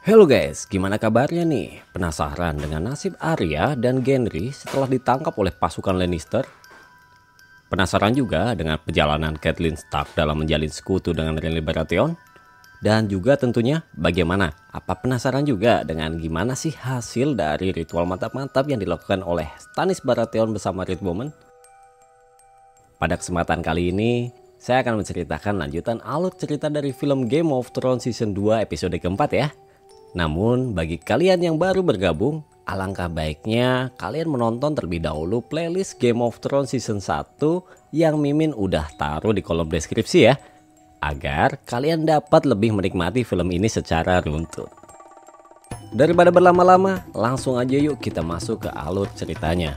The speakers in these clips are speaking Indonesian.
Halo guys, gimana kabarnya nih? Penasaran dengan nasib Arya dan Gendry setelah ditangkap oleh pasukan Lannister? Penasaran juga dengan perjalanan Catelyn Stark dalam menjalin sekutu dengan Renly Baratheon? Dan juga tentunya bagaimana? Apa penasaran juga dengan gimana sih hasil dari ritual mantap-mantap yang dilakukan oleh Stannis Baratheon bersama Red Woman? Pada kesempatan kali ini, saya akan menceritakan lanjutan alur cerita dari film Game of Thrones Season 2 episode keempat ya. Namun bagi kalian yang baru bergabung, alangkah baiknya kalian menonton terlebih dahulu playlist Game of Thrones Season 1 yang Mimin udah taruh di kolom deskripsi ya, agar kalian dapat lebih menikmati film ini secara runtut. Daripada berlama-lama, langsung aja yuk kita masuk ke alur ceritanya.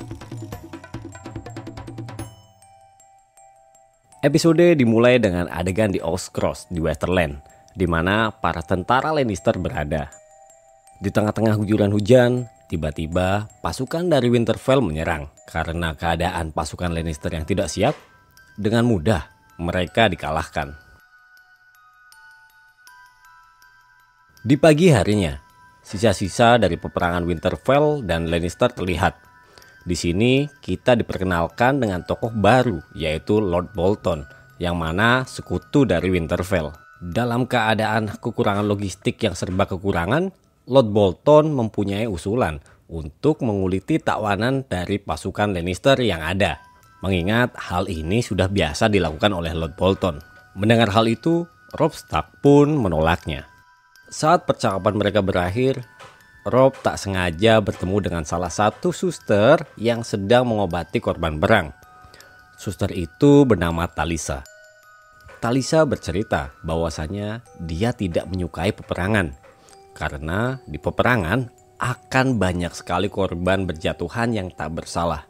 Episode dimulai dengan adegan di Oscross di Westerland, di mana para tentara Lannister berada. Di tengah-tengah guguran hujan, tiba-tiba pasukan dari Winterfell menyerang. Karena keadaan pasukan Lannister yang tidak siap, dengan mudah mereka dikalahkan. Di pagi harinya, sisa-sisa dari peperangan Winterfell dan Lannister terlihat. Di sini kita diperkenalkan dengan tokoh baru, yaitu Lord Bolton, yang mana sekutu dari Winterfell. Dalam keadaan kekurangan logistik yang serba kekurangan, Lord Bolton mempunyai usulan untuk menguliti takwanan dari pasukan Lannister yang ada. Mengingat hal ini sudah biasa dilakukan oleh Lord Bolton. Mendengar hal itu, Robb Stark pun menolaknya. Saat percakapan mereka berakhir, Robb tak sengaja bertemu dengan salah satu suster yang sedang mengobati korban perang. Suster itu bernama Talisa. Talisa bercerita bahwasanya dia tidak menyukai peperangan. Karena di peperangan akan banyak sekali korban berjatuhan yang tak bersalah.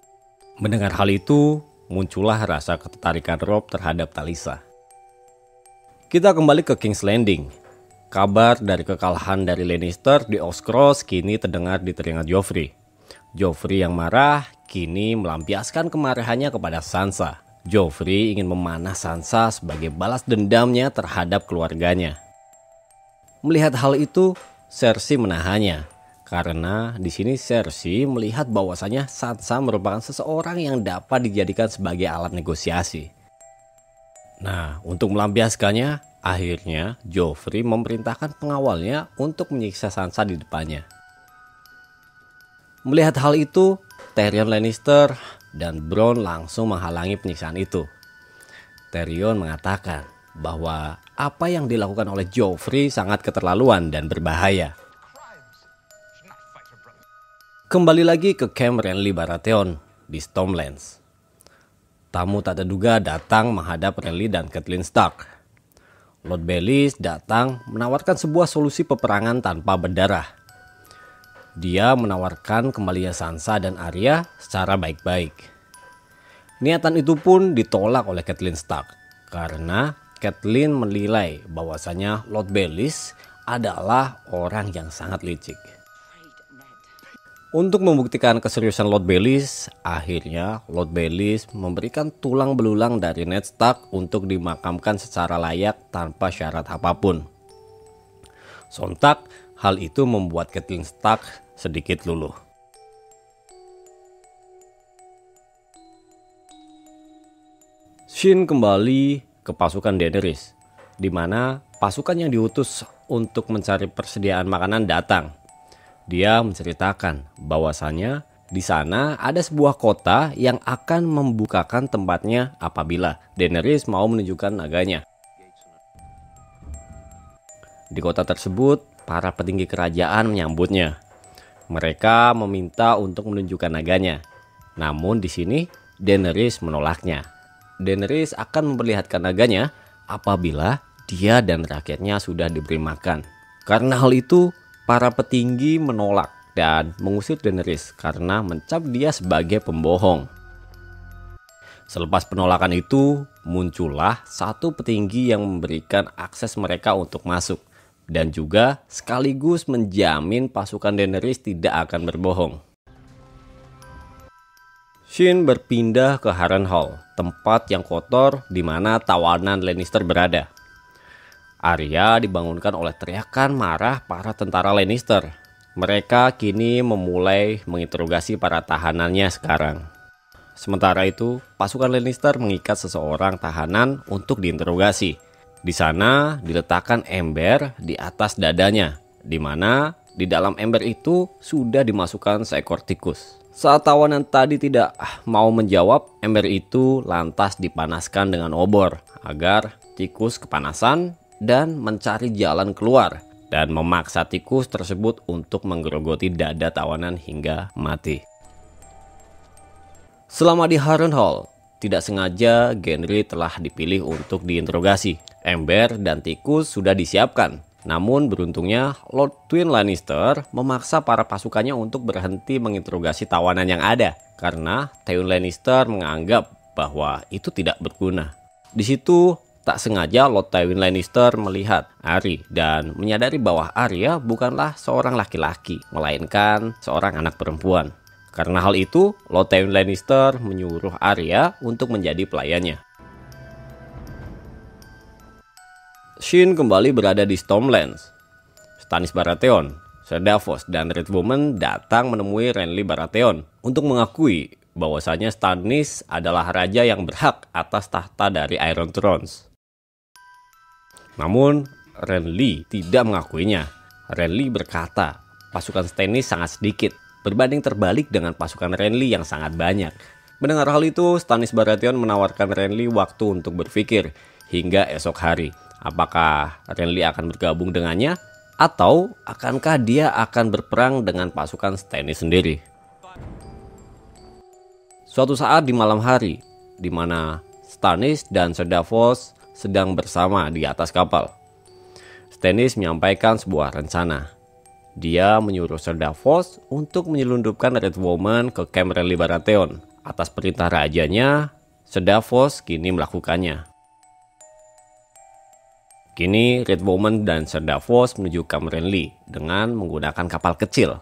Mendengar hal itu, muncullah rasa ketertarikan Robb terhadap Talisa. Kita kembali ke King's Landing. Kabar dari kekalahan dari Lannister di Oscross kini terdengar di telinga Joffrey. Joffrey yang marah kini melampiaskan kemarahannya kepada Sansa. Joffrey ingin memanah Sansa sebagai balas dendamnya terhadap keluarganya. Melihat hal itu, Cersei menahannya, karena di sini Cersei melihat bahwasanya Sansa merupakan seseorang yang dapat dijadikan sebagai alat negosiasi. Nah, untuk melampiaskannya, akhirnya Joffrey memerintahkan pengawalnya untuk menyiksa Sansa di depannya. Melihat hal itu, Tyrion Lannister dan Bronn langsung menghalangi penyiksaan itu. Tyrion mengatakan bahwa apa yang dilakukan oleh Joffrey sangat keterlaluan dan berbahaya. Kembali lagi ke camp Renly Baratheon di Stormlands. Tamu tak terduga datang menghadap Renly dan Catelyn Stark. Lord Baelish datang menawarkan sebuah solusi peperangan tanpa berdarah. Dia menawarkan kembalinya Sansa dan Arya secara baik-baik. Niatan itu pun ditolak oleh Catelyn Stark karena Catelyn menilai bahwasanya Lord Baelish adalah orang yang sangat licik. Untuk membuktikan keseriusan Lord Baelish, akhirnya Lord Baelish memberikan tulang belulang dari Ned Stark untuk dimakamkan secara layak tanpa syarat apapun. Sontak, hal itu membuat Catelyn Stark sedikit luluh. Shin kembali ke pasukan Daenerys, di mana pasukan yang diutus untuk mencari persediaan makanan datang. Dia menceritakan bahwasannya di sana ada sebuah kota yang akan membukakan tempatnya apabila Daenerys mau menunjukkan naganya. Di kota tersebut, para petinggi kerajaan menyambutnya. Mereka meminta untuk menunjukkan naganya. Namun di sini Daenerys menolaknya. Daenerys akan memperlihatkan naganya apabila dia dan rakyatnya sudah diberi makan. Karena hal itu, para petinggi menolak dan mengusir Daenerys karena mencap dia sebagai pembohong. Selepas penolakan itu, muncullah satu petinggi yang memberikan akses mereka untuk masuk dan juga sekaligus menjamin pasukan Daenerys tidak akan berbohong. Shin berpindah ke Harrenhal, tempat yang kotor di mana tawanan Lannister berada. Arya dibangunkan oleh teriakan marah para tentara Lannister. Mereka kini memulai menginterogasi para tahanannya sekarang. Sementara itu, pasukan Lannister mengikat seseorang tahanan untuk diinterogasi. Di sana diletakkan ember di atas dadanya, di mana di dalam ember itu sudah dimasukkan seekor tikus. Saat tawanan tadi tidak mau menjawab, ember itu lantas dipanaskan dengan obor agar tikus kepanasan dan mencari jalan keluar dan memaksa tikus tersebut untuk menggerogoti dada tawanan hingga mati. Selama di Harrenhal, tidak sengaja Gendry telah dipilih untuk diinterogasi. Ember dan tikus sudah disiapkan. Namun beruntungnya Lord Tywin Lannister memaksa para pasukannya untuk berhenti menginterogasi tawanan yang ada karena Tywin Lannister menganggap bahwa itu tidak berguna. Di situ tak sengaja Lord Tywin Lannister melihat Arya dan menyadari bahwa Arya bukanlah seorang laki-laki, melainkan seorang anak perempuan. Karena hal itu, Lord Tywin Lannister menyuruh Arya untuk menjadi pelayannya. Shin kembali berada di Stormlands. Stannis Baratheon, Ser Davos, dan Red Woman datang menemui Renly Baratheon untuk mengakui bahwasanya Stannis adalah raja yang berhak atas tahta dari Iron Thrones. Namun, Renly tidak mengakuinya. Renly berkata, pasukan Stannis sangat sedikit, berbanding terbalik dengan pasukan Renly yang sangat banyak. Mendengar hal itu, Stannis Baratheon menawarkan Renly waktu untuk berpikir hingga esok hari. Apakah Renly akan bergabung dengannya, atau akankah dia akan berperang dengan pasukan Stannis sendiri? Suatu saat di malam hari, di mana Stannis dan Ser Davos sedang bersama di atas kapal, Stannis menyampaikan sebuah rencana. Dia menyuruh Ser Davos untuk menyelundupkan Red Woman ke camp Renly Baratheon. Atas perintah rajanya, Ser Davos kini melakukannya. Kini Red Woman dan Ser Davos menuju camp Renly dengan menggunakan kapal kecil.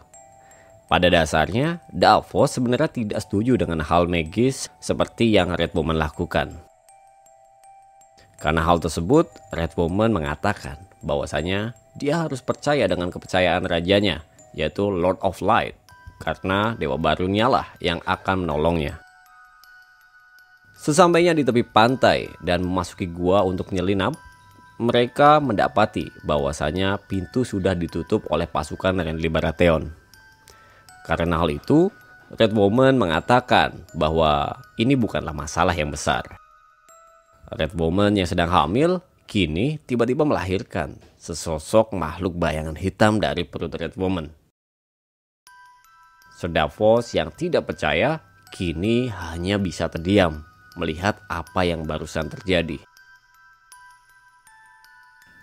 Pada dasarnya, Davos sebenarnya tidak setuju dengan hal magis seperti yang Red Woman lakukan. Karena hal tersebut, Red Woman mengatakan bahwasanya dia harus percaya dengan kepercayaan rajanya, yaitu Lord of Light, karena dewa barunya lah yang akan menolongnya. Sesampainya di tepi pantai dan memasuki gua untuk menyelinap, mereka mendapati bahwasanya pintu sudah ditutup oleh pasukan Renly Baratheon. Karena hal itu, Red Woman mengatakan bahwa ini bukanlah masalah yang besar. Red Woman yang sedang hamil kini tiba-tiba melahirkan sesosok makhluk bayangan hitam dari perut Red Woman. Ser Davos yang tidak percaya kini hanya bisa terdiam melihat apa yang barusan terjadi.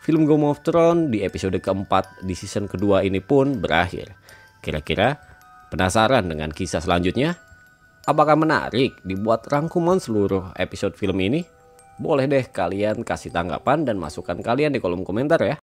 Film Game of Thrones di episode keempat di season kedua ini pun berakhir. Kira-kira penasaran dengan kisah selanjutnya? Apakah menarik dibuat rangkuman seluruh episode film ini? Boleh deh kalian kasih tanggapan dan masukan kalian di kolom komentar ya.